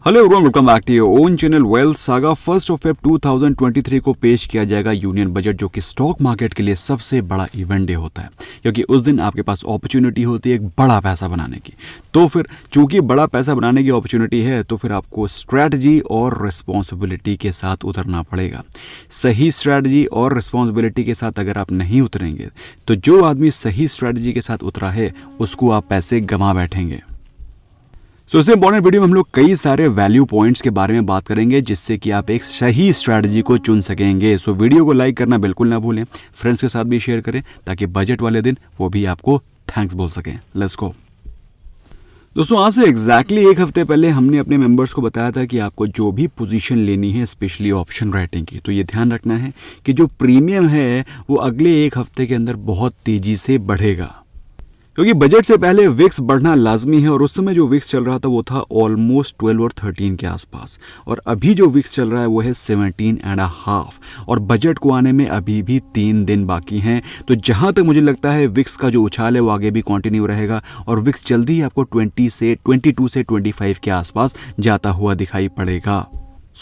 Hello everyone, welcome back to your own channel Wealth Saga. 1 Feb 2023 को पेश किया जाएगा यूनियन बजट, जो कि स्टॉक मार्केट के लिए सबसे बड़ा इवेंट डे होता है, क्योंकि उस दिन आपके पास अपॉर्चुनिटी होती है एक बड़ा पैसा बनाने की। तो फिर चूंकि बड़ा पैसा बनाने की अपॉर्चुनिटी है, तो फिर आपको स्ट्रैटेजी और रिस्पॉन्सिबिलिटी के साथ उतरना पड़ेगा। सही स्ट्रैटेजी और रिस्पॉन्सिबिलिटी के साथ अगर आप नहीं उतरेंगे, तो जो आदमी सही स्ट्रैटेजी के साथ उतरा है उसको आप पैसे गंवा बैठेंगे। इस इंपॉर्टेंट वीडियो में हम लोग कई सारे वैल्यू पॉइंट्स के बारे में बात करेंगे, जिससे कि आप एक सही स्ट्रैटेजी को चुन सकेंगे। वीडियो को लाइक करना बिल्कुल ना भूलें, फ्रेंड्स के साथ भी शेयर करें, ताकि बजट वाले दिन वो भी आपको थैंक्स बोल सकें। लेट्स गो दोस्तों। आज से एग्जैक्टली एक हफ्ते पहले हमने अपने मेंबर्स को बताया था कि आपको जो भी पोजीशन लेनी है, स्पेशली ऑप्शन राइटिंग की, तो ये ध्यान रखना है कि जो प्रीमियम है वो अगले एक हफ्ते के अंदर बहुत तेजी से बढ़ेगा, क्योंकि बजट से पहले विक्स बढ़ना लाजमी है। और उस समय जो विक्स चल रहा था वो था ऑलमोस्ट 12 और 13 के आसपास, और अभी जो विक्स चल रहा है वो है 17.5, और बजट को आने में अभी भी 3 दिन बाकी हैं। तो जहां तक मुझे लगता है विक्स का जो उछाल है वो आगे भी कंटिन्यू रहेगा, और विक्स जल्दी ही आपको 22 से 25 के आसपास जाता हुआ दिखाई पड़ेगा।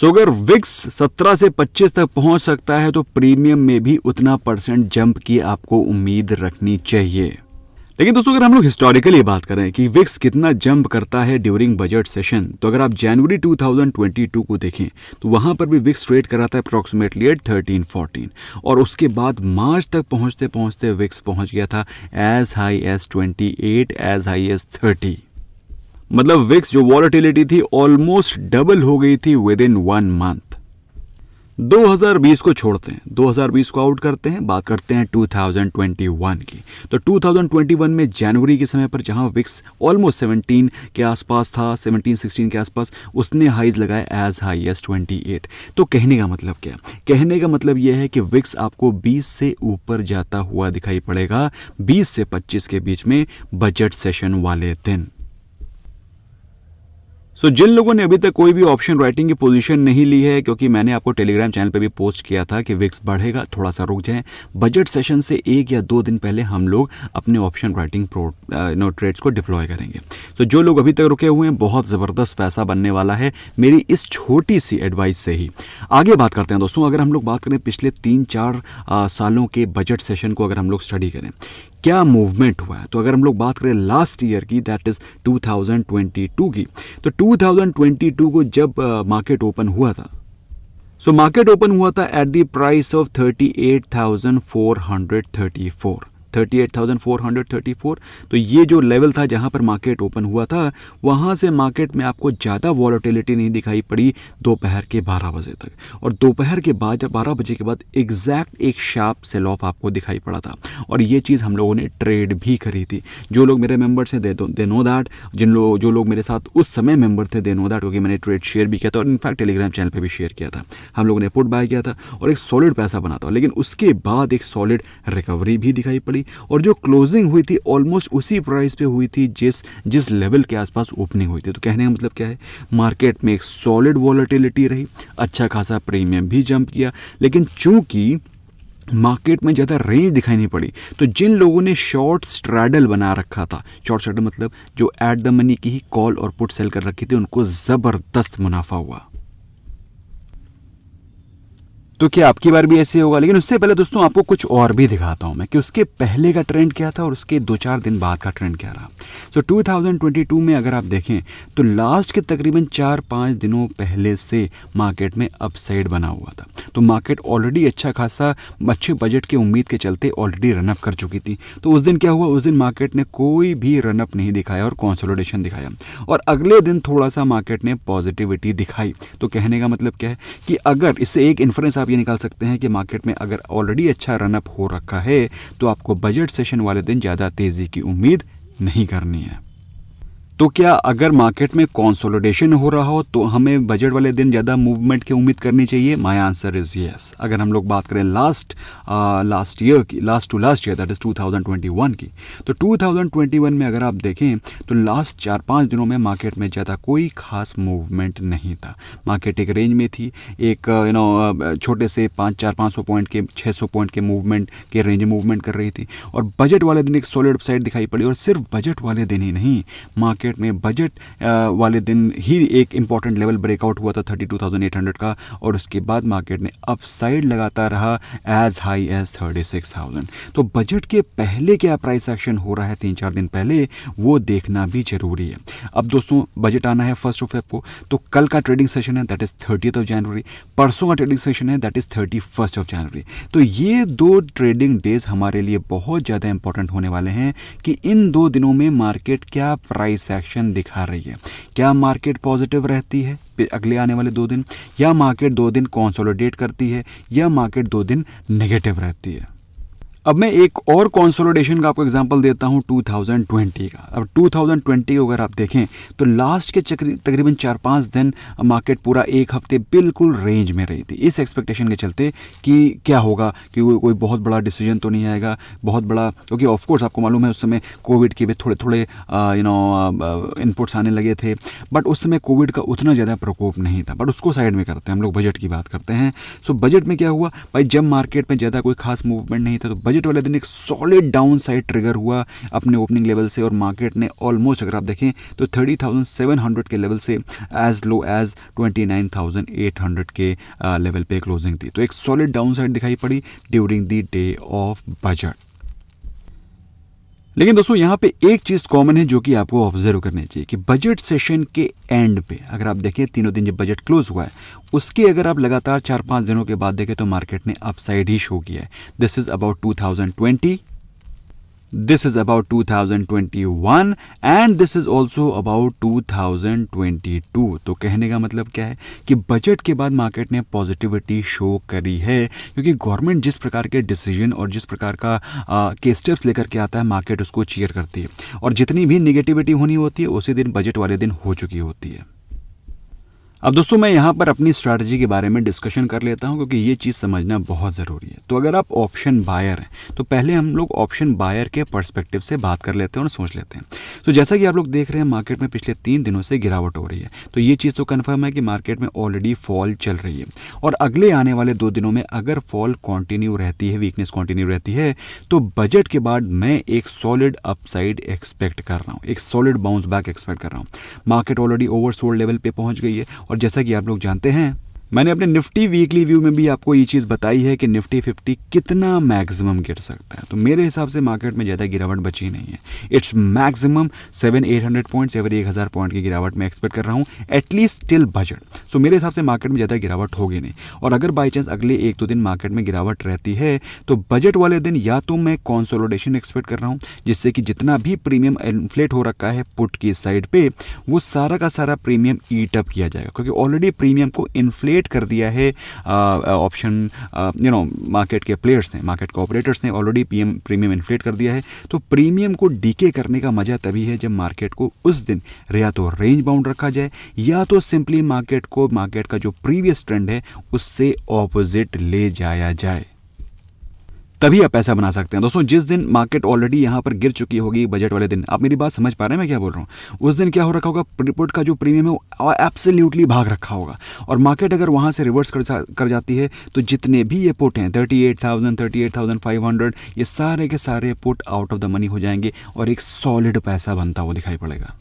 अगर विक्स 17 से 25 तक पहुंच सकता है, तो प्रीमियम में भी उतना % जंप की आपको उम्मीद रखनी चाहिए। लेकिन दोस्तों, अगर हम लोग हिस्टोरिकली बात करें कि विक्स कितना जंप करता है ड्यूरिंग बजट सेशन, तो अगर आप जनवरी 2022 को देखें तो वहां पर भी विक्स ट्रेड कर रहा था अप्रॉक्सीमेटली एट 13-14, और उसके बाद मार्च तक पहुंचते पहुंचते विक्स पहुंच गया था as high as 28, as high as 30। मतलब विक्स जो वॉलेटिलिटी थी ऑलमोस्ट डबल हो गई थी विद इन 1 मंथ। 2020 को छोड़ते हैं, 2020 को आउट करते हैं, बात करते हैं 2021 की। तो 2021 में जनवरी के समय पर जहां विक्स ऑलमोस्ट 17 के आसपास था, 17-16 के आसपास, उसने हाईज लगाया एज हाई एज 28। तो कहने का मतलब क्या? कहने का मतलब यह है कि विक्स आपको 20 से ऊपर जाता हुआ दिखाई पड़ेगा 20 से 25 के बीच में बजट सेशन वाले दिन। जिन लोगों ने अभी तक कोई भी ऑप्शन राइटिंग की पोजीशन नहीं ली है, क्योंकि मैंने आपको टेलीग्राम चैनल पे भी पोस्ट किया था कि विक्स बढ़ेगा, थोड़ा सा रुक जाएं। बजट सेशन से 1 या 2 दिन पहले हम लोग अपने ऑप्शन राइटिंग ट्रेड्स को डिप्लॉय करेंगे। जो लोग अभी तक रुके हुए हैं, बहुत ज़बरदस्त पैसा बनने वाला है मेरी इस छोटी सी एडवाइस से ही। आगे बात करते हैं दोस्तों। अगर हम लोग बात करें पिछले 3-4 सालों के बजट सेशन को, अगर हम लोग स्टडी करें क्या मूवमेंट हुआ है, तो अगर हम लोग बात करें लास्ट ईयर की, दैट इज 2022 की, तो 2022 को जब मार्केट ओपन हुआ था, मार्केट ओपन हुआ था एट द प्राइस ऑफ 38,434। तो ये जो लेवल था जहां पर मार्केट ओपन हुआ था, वहां से मार्केट में आपको ज़्यादा वॉलेटिलिटी नहीं दिखाई पड़ी दोपहर के 12 बजे तक, और दोपहर के बाद जब 12 बजे के बाद एग्जैक्ट एक शार्प सेल ऑफ आपको दिखाई पड़ा था। और ये चीज़ हम लोगों ने ट्रेड भी करी थी। जो लोग मेरे मेंबर्स हैं दे नो दैट, जो लोग मेरे साथ उस समय मेंबर थे दे नो दैट, क्योंकि मैंने ट्रेड शेयर भी किया था, और इनफैक्ट टेलीग्राम चैनल पर भी शेयर किया था। हम लोगों ने पुट बाय किया था और एक सॉलिड पैसा बना था, लेकिन उसके बाद एक सॉलिड रिकवरी भी दिखाई पड़ी, और जो क्लोजिंग हुई थी ऑलमोस्ट उसी प्राइस पे हुई थी जिस लेवल के आसपास ओपनिंग हुई थी। तो कहने का मतलब क्या है, मार्केट में एक सॉलिड वॉलेटिलिटी रही, अच्छा खासा प्रीमियम भी जंप किया, लेकिन चूंकि मार्केट में ज़्यादा रेंज दिखाई नहीं पड़ी, तो जिन लोगों ने शॉर्ट स्ट्रैडल बना रखा था, शॉर्ट स्ट्रैडल मतलब जो एट द मनी की ही कॉल और पुट सेल कर रखी थी, उनको ज़बरदस्त मुनाफा हुआ। तो क्या आपकी बार भी ऐसे होगा? लेकिन उससे पहले दोस्तों आपको कुछ और भी दिखाता हूं मैं कि उसके पहले का ट्रेंड क्या था और उसके 2-4 दिन बाद का ट्रेंड क्या रहा। 2022 में अगर आप देखें तो लास्ट के तकरीबन 4-5 दिनों पहले से मार्केट में अपसाइड बना हुआ था। तो मार्केट ऑलरेडी अच्छा खासा अच्छे बजट के उम्मीद के चलते ऑलरेडी रनअप कर चुकी थी। तो उस दिन क्या हुआ, उस दिन मार्केट ने कोई भी रनअप नहीं दिखाया और कंसोलिडेशन दिखाया, और अगले दिन थोड़ा सा मार्केट ने पॉजिटिविटी दिखाई। तो कहने का मतलब क्या है कि अगर इससे एक इन्फ्रेंस ये निकाल सकते हैं कि मार्केट में अगर ऑलरेडी अच्छा रनअप हो रखा है, तो आपको बजट सेशन वाले दिन ज्यादा तेजी की उम्मीद नहीं करनी है। तो क्या अगर मार्केट में कंसोलिडेशन हो रहा हो तो हमें बजट वाले दिन ज़्यादा मूवमेंट की उम्मीद करनी चाहिए? My answer is yes. अगर हम लोग बात करें लास्ट ईयर की, last to last year that is 2021 की, तो 2021 में अगर आप देखें तो लास्ट 4-5 दिनों में मार्केट में ज़्यादा कोई खास मूवमेंट नहीं था। मार्केट एक रेंज में थी, एक छोटे से 400-500 पॉइंट के 600 पॉइंट के मूवमेंट के रेंज मूवमेंट कर रही थी, और बजट वाले दिन एक सॉलिड अपसाइड दिखाई पड़ी। और सिर्फ बजट वाले दिन ही नहीं, मार्केट मार्केट में बजट वाले दिन ही एक इंपॉर्टेंट लेवल ब्रेकआउट हुआ था 32,800 का, और उसके बाद मार्केट ने अपसाइड लगाता रहा एज हाई एज 36,000। तो बजट के पहले क्या प्राइस एक्शन हो रहा है 3-4 दिन पहले, वो देखना भी जरूरी है। अब दोस्तों बजट आना है 1 फेब को, तो कल का ट्रेडिंग सेशन है दैट इज 30th जनवरी, परसों का ट्रेडिंग सेशन है दैट इज 31 जनवरी। तो ये 2 ट्रेडिंग डेज हमारे लिए बहुत ज़्यादा इंपॉर्टेंट होने वाले हैं कि इन 2 दिनों में मार्केट क्या प्राइस एक्शन दिखा रही है। क्या मार्केट पॉजिटिव रहती है अगले आने वाले 2 दिन, या मार्केट 2 दिन कंसोलिडेट करती है, या मार्केट 2 दिन नेगेटिव रहती है। अब मैं एक और कंसोलिडेशन का आपको एग्जांपल देता हूं 2020 का। अब 2020 को अगर आप देखें तो लास्ट के तकरीबन 4-5 दिन मार्केट पूरा एक हफ्ते बिल्कुल रेंज में रही थी, इस एक्सपेक्टेशन के चलते कि क्या होगा, कि कोई बहुत बड़ा डिसीजन तो नहीं आएगा, बहुत बड़ा, क्योंकि ऑफकोर्स आपको मालूम है उस समय कोविड के भी थोड़े इनपुट्स आने लगे थे, बट उस समय कोविड का उतना ज़्यादा प्रकोप नहीं था। बट उसको साइड में करते हैं, हम लोग बजट की बात करते हैं। सो बजट में क्या हुआ भाई, जब मार्केट में ज़्यादा कोई खास मूवमेंट नहीं था तो बजट वाले दिन एक सॉलिड डाउन साइड ट्रिगर हुआ अपने ओपनिंग लेवल से, और मार्केट ने ऑलमोस्ट अगर आप देखें तो 30,700 के लेवल से एज लो एज 29,800 के लेवल पे क्लोजिंग थी। तो एक सॉलिड डाउन साइड दिखाई पड़ी during the day of budget. लेकिन दोस्तों यहाँ पे एक चीज कॉमन है जो कि आपको ऑब्जर्व करनी चाहिए कि बजट सेशन के एंड पे अगर आप देखें 3 दिन जब बजट क्लोज हुआ है उसके अगर आप लगातार 4-5 दिनों के बाद देखें तो मार्केट ने अपसाइड ही शो किया है। This is about 2020, this is about 2021 and this is also about 2022। तो कहने का मतलब क्या है कि बजट के बाद मार्केट ने पॉजिटिविटी शो करी है, क्योंकि गवर्नमेंट जिस प्रकार के डिसीजन और जिस प्रकार के स्टेप्स लेकर के आता है मार्केट उसको चीयर करती है, और जितनी भी निगेटिविटी होनी होती है उसी दिन बजट वाले दिन हो चुकी होती है। अब दोस्तों मैं यहाँ पर अपनी स्ट्रैटेजी के बारे में डिस्कशन कर लेता हूँ, क्योंकि ये चीज़ समझना बहुत ज़रूरी है। तो अगर आप ऑप्शन बायर हैं तो पहले हम लोग ऑप्शन बायर के पर्सपेक्टिव से बात कर लेते हैं और सोच लेते हैं। तो जैसा कि आप लोग देख रहे हैं मार्केट में पिछले 3 दिनों से गिरावट हो रही है, तो ये चीज़ तो कन्फर्म है कि मार्केट में ऑलरेडी फॉल चल रही है, और अगले आने वाले 2 दिनों में अगर फॉल कॉन्टिन्यू रहती है, वीकनेस कॉन्टिन्यू रहती है, तो बजट के बाद मैं एक सॉलिड अपसाइड एक्सपेक्ट कर रहा हूँ, एक सॉलिड बाउंस बैक एक्सपेक्ट कर रहा हूँ। मार्केट ऑलरेडी ओवरसोल्ड लेवल पे पहुंच गई है, और जैसा कि आप लोग जानते हैं मैंने अपने निफ्टी वीकली व्यू में भी आपको ये चीज़ बताई है कि निफ्टी 50 कितना मैक्सिमम गिर सकता है। तो मेरे हिसाब से मार्केट में ज़्यादा गिरावट बची नहीं है। इट्स मैक्सिमम 700-800 पॉइंट, 1,000 पॉइंट की गिरावट मैं एक्सपेक्ट कर रहा हूँ एटलीस्ट टिल बजट। सो मेरे हिसाब से मार्केट में ज़्यादा गिरावट होगी नहीं, और अगर बाई चांस अगले 1-2 दिन मार्केट में गिरावट रहती है तो बजट वाले दिन या तो मैं कंसोलिडेशन एक्सपेक्ट कर रहा हूँ, जिससे कि जितना भी प्रीमियम इन्फ्लेट हो रखा है पुट की साइड पे वो सारा का सारा प्रीमियम ईट अप किया जाएगा, क्योंकि ऑलरेडी प्रीमियम को इन्फ्लेट कर दिया है ऑप्शन मार्केट के प्लेयर्स ने, मार्केट के ऑपरेटर्स ने ऑलरेडी प्रीमियम इन्फ्लेट कर दिया है। तो प्रीमियम को डीके करने का मजा तभी है जब मार्केट को उस दिन या तो रेंज बाउंड रखा जाए, या तो सिंपली मार्केट का जो प्रीवियस ट्रेंड है उससे ऑपोजिट ले जाया जाए, तभी आप पैसा बना सकते हैं। दोस्तों जिस दिन मार्केट ऑलरेडी यहाँ पर गिर चुकी होगी बजट वाले दिन, आप मेरी बात समझ पा रहे हैं मैं क्या बोल रहा हूँ, उस दिन क्या हो रखा होगा, पुट का जो प्रीमियम है वो एब्सोल्युटली भाग रखा होगा, और मार्केट अगर वहाँ से रिवर्स कर जाती है तो जितने भी ये पुट हैं 38,000, 38,500, ये सारे के सारे put out of the money हो जाएंगे और एक सॉलिड पैसा बनता हुआ दिखाई पड़ेगा।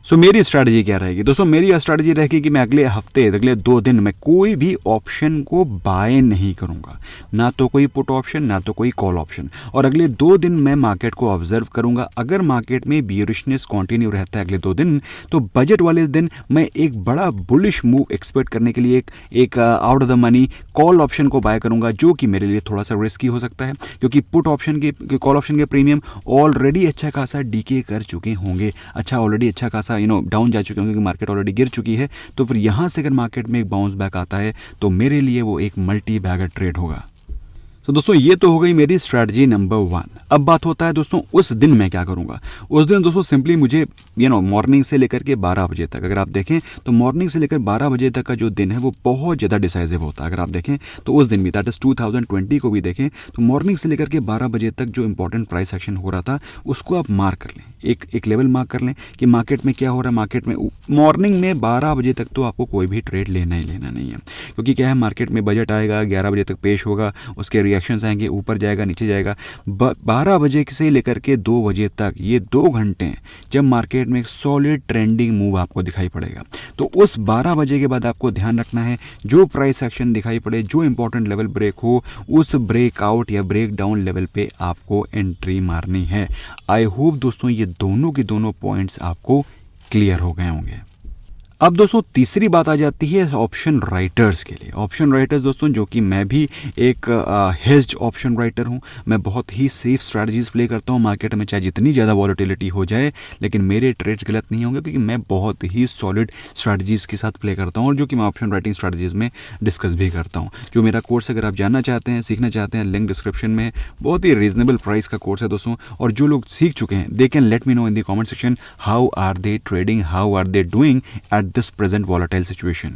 सो मेरी स्ट्रैटेजी क्या रहेगी दोस्तों, मेरी स्ट्रैटेजी रहेगी कि मैं अगले हफ्ते अगले 2 दिन में कोई भी ऑप्शन को बाय नहीं करूंगा, ना तो कोई पुट ऑप्शन ना तो कोई कॉल ऑप्शन, और अगले 2 दिन मैं मार्केट को ऑब्जर्व करूंगा। अगर मार्केट में बियरिशनेस कंटिन्यू रहता है अगले 2 दिन, तो बजट वाले दिन मैं एक बड़ा बुलिश मूव एक्सपेक्ट करने के लिए एक out of the money call option को बाय करूंगा, जो कि मेरे लिए थोड़ा सा रिस्की हो सकता है, क्योंकि पुट ऑप्शन के कॉल ऑप्शन के प्रीमियम ऑलरेडी अच्छा खासा डीके कर चुके होंगे, ऑलरेडी अच्छा खासा डाउन जा चुके होंगे, क्योंकि मार्केट ऑलरेडी गिर चुकी है। तो फिर यहां से अगर मार्केट में एक बाउंस बैक आता है तो मेरे लिए वो एक मल्टी बैगर ट्रेड होगा। तो दोस्तों ये तो हो गई मेरी स्ट्रैटेजी नंबर 1। अब बात होता है दोस्तों उस दिन मैं क्या करूंगा। उस दिन दोस्तों सिंपली मुझे मॉर्निंग से लेकर के 12 बजे तक, अगर आप देखें तो मॉर्निंग से लेकर 12 बजे तक का जो दिन है वो बहुत ज़्यादा डिसाइसिव होता है। अगर आप देखें तो उस दिन भी, दैट इज 2020 को भी देखें तो मॉर्निंग से लेकर के 12 बजे तक जो इंपॉर्टेंट प्राइस एक्शन हो रहा था उसको आप मार्क कर लें, एक लेवल मार्क कर लें कि मार्केट में क्या हो रहा है। मार्केट में मॉर्निंग में 12 बजे तक तो आपको कोई भी ट्रेड लेना ही लेना नहीं है, क्योंकि क्या है मार्केट में बजट आएगा, 11 बजे तक पेश होगा, उसके रिएक्शंस आएंगे, ऊपर जाएगा नीचे जाएगा। 12 बजे से लेकर के 2 बजे तक ये 2 घंटे हैं जब मार्केट में एक सॉलिड ट्रेंडिंग मूव आपको दिखाई पड़ेगा। तो उस 12 बजे के बाद आपको ध्यान रखना है, जो प्राइस एक्शन दिखाई पड़े, जो इंपॉर्टेंट लेवल ब्रेक हो, उस ब्रेकआउट या ब्रेक डाउन लेवल पे आपको एंट्री मारनी है। आई होप दोस्तों ये दोनों के दोनों पॉइंट्स आपको क्लियर हो गए होंगे। अब दोस्तों तीसरी बात आ जाती है ऑप्शन राइटर्स के लिए। ऑप्शन राइटर्स दोस्तों, जो कि मैं भी एक हेज्ड ऑप्शन राइटर हूं, मैं बहुत ही सेफ स्ट्रैटेजीज प्ले करता हूं मार्केट में, चाहे जितनी ज़्यादा वॉलेटिलिटी हो जाए, लेकिन मेरे ट्रेड्स गलत नहीं होंगे क्योंकि मैं बहुत ही सॉलिड स्ट्रैटेजीज के साथ प्ले करता हूं, और जो कि मैं ऑप्शन राइटिंग स्ट्रैटेजीज में डिस्कस भी करता हूँ। जो मेरा कोर्स अगर आप जानना चाहते हैं, सीखना चाहते हैं, लिंक डिस्क्रिप्शन में, बहुत ही रीजनेबल प्राइस का कोर्स है दोस्तों। और जो लोग सीख चुके हैं, they can let me know in the comment section how are they trading, how are they doing at this present volatile situation.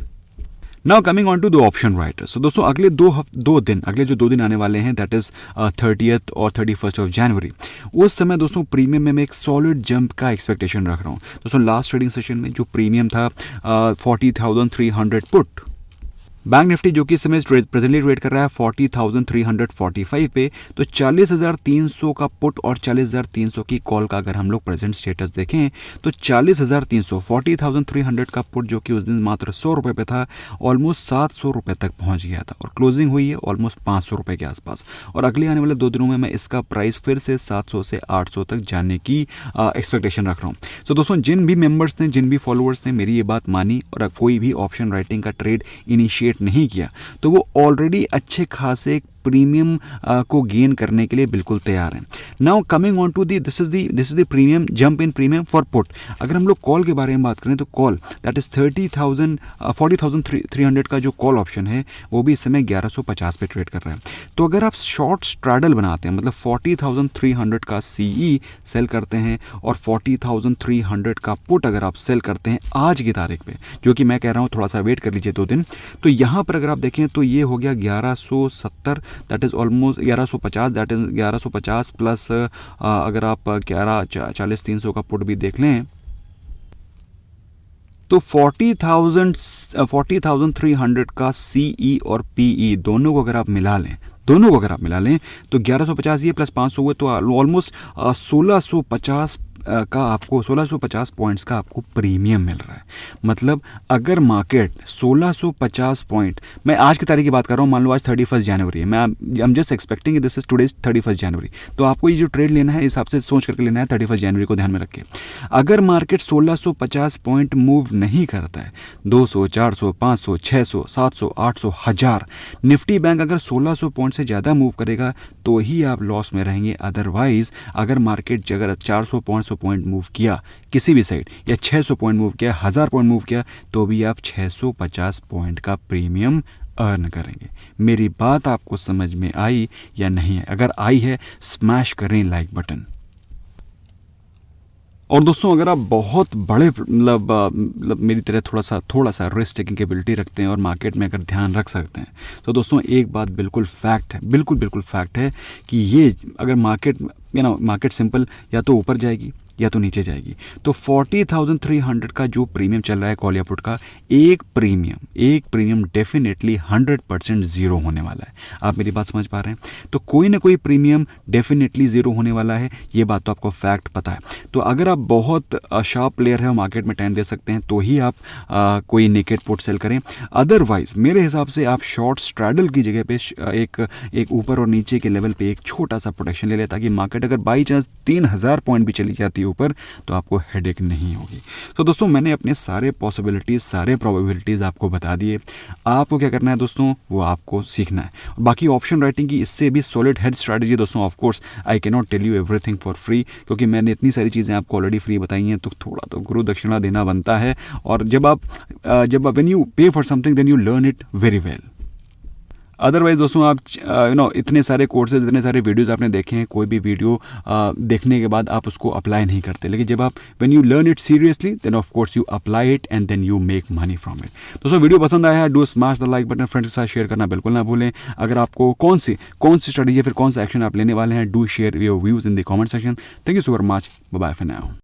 Now coming on to the option writers. So दोस्तों अगले अगले जो 2 दिन आने वाले हैं, दैट इज 30th और 31st of January, उस समय दोस्तों प्रीमियम में मैं एक सॉलिड जंप का एक्सपेक्टेशन रख रहा हूँ। दोस्तों लास्ट ट्रेडिंग सेशन में जो प्रीमियम था 40,300 पुट, बैंक निफ्टी जो कि इस समय प्रेजेंटली ट्रेड कर रहा है 40,345 पे, तो 40,300 का पुट और 40,300 की कॉल का अगर हम लोग प्रेजेंट स्टेटस देखें तो 40,300 का पुट जो कि उस दिन मात्र 100 रुपये पे था, ऑलमोस्ट 700 रुपये तक पहुंच गया था, और क्लोजिंग हुई है ऑलमोस्ट 500 रुपये के आसपास। और अगले आने वाले 2 दिनों में मैं इसका प्राइस फिर से 700 से 800 तक जाने की एक्सपेक्टेशन रख रहा हूँ। सो दोस्तों जिन भी मेंबर्स ने, जिन भी फॉलोअर्स ने मेरी ये बात मानी और कोई भी ऑप्शन राइटिंग का ट्रेड इनिशिएट नहीं किया, तो वो ऑलरेडी अच्छे खासे प्रीमियम को गेन करने के लिए बिल्कुल तैयार हैं। Now coming on to this is the premium jump in premium for put. अगर हम लोग कॉल के बारे में बात करें तो कॉल दैट इज 40,300 का जो कॉल ऑप्शन है वो भी इस समय 1150 पे ट्रेड कर रहा है। तो अगर आप शॉर्ट स्ट्रैडल बनाते हैं, मतलब 40,300 का सीई सेल करते हैं और 40,300 का पुट अगर आप सेल करते हैं आज की तारीख पे, जो कि मैं कह रहा हूँ थोड़ा सा वेट कर लीजिए 2 दिन, तो यहाँ पर अगर आप देखें तो ये हो गया 1170, that is almost 1150, that is 1150 plus अगर आप 40,300 का पुट भी देख लें तो 40,300 का सीई और पीई दोनों को अगर आप मिला लें तो 1150 ये प्लस 500 हुए तो ऑलमोस्ट 1650 पॉइंट्स का आपको प्रीमियम मिल रहा है। मतलब अगर मार्केट 1650 पॉइंट, मैं आज की तारीख की बात कर रहा हूँ, मान लो आज 31 जनवरी है, I am just expecting this is today's 31 जनवरी, तो आपको ये जो ट्रेड लेना है इस हिसाब से सोच करके लेना है 31 जनवरी को ध्यान में रखें। अगर मार्केट 1650 पॉइंट मूव नहीं करता है, 200, 400, 500, 600, 700, 800, 1000, निफ्टी बैंक अगर 1600 पॉइंट से ज़्यादा मूव करेगा तो ही आप लॉस में रहेंगे। अदरवाइज अगर मार्केट अगर 400 पॉइंट मूव किया किसी भी साइड, या 600 पॉइंट मूव किया, 1000 पॉइंट मूव किया, तो भी आप 650 पॉइंट का प्रीमियम अर्न करेंगे। मेरी बात आपको समझ में आई या नहीं है? अगर आई है स्मैश करें लाइक बटन। और दोस्तों अगर आप बहुत बड़े मतलब मेरी तरह थोड़ा सा रिस्क टेकिंग कैपेबिलिटी रखते हैं और मार्केट में अगर ध्यान रख सकते हैं, तो दोस्तों एक बात बिल्कुल फैक्ट है, बिल्कुल फैक्ट है कि ये अगर मार्केट सिंपल या तो ऊपर जाएगी या तो नीचे जाएगी, तो 40,300 का जो प्रीमियम चल रहा है कॉल या पुट का, एक प्रीमियम डेफिनेटली 100% जीरो होने वाला है। आप मेरी बात समझ पा रहे हैं? तो कोई ना कोई प्रीमियम डेफिनेटली जीरो होने वाला है, ये बात तो आपको फैक्ट पता है। तो अगर आप बहुत शार्प प्लेयर है और मार्केट में टाइम दे सकते हैं तो ही आप कोई नेकेड पुट सेल करें। अदरवाइज मेरे हिसाब से आप शॉर्ट स्ट्रैडल की जगह पे एक ऊपर और नीचे के लेवल पे एक छोटा सा प्रोटेक्शन ले लें, ताकि मार्केट अगर बाई चांस 3000 पॉइंट भी चली जाती है ऊपर तो आपको हेडेक नहीं होगी। तो दोस्तों मैंने अपने सारे पॉसिबिलिटीज, सारे प्रोबेबिलिटीज आपको बता दिए। आपको क्या करना है दोस्तों, वो आपको सीखना है। बाकी ऑप्शन राइटिंग की इससे भी सॉलिड हेड स्ट्रैटेजी दोस्तों, of course I can not tell you everything for free, क्योंकि मैंने इतनी सारी चीज़ें आपको ऑलरेडी फ्री बताई हैं, तो थोड़ा तो गुरु दक्षिणा देना बनता है। और जब when you pay for something then you learn it very well. Otherwise दोस्तों आप इतने सारे कोर्सेज, इतने सारे वीडियोस आपने देखे हैं, कोई भी वीडियो देखने के बाद आप उसको अप्लाई नहीं करते, लेकिन जब आप when you learn it seriously then of course you apply it and then you make money from it. दोस्तों वीडियो पसंद आया है, do smash the like button, friends के साथ शेयर करना बिल्कुल ना भूलें। अगर आपको कौन सी स्ट्रेटजी या फिर कौन सा एक्शन आप लेने वाले हैं, do share your views in the comment section. Thank you so much, bye bye for now.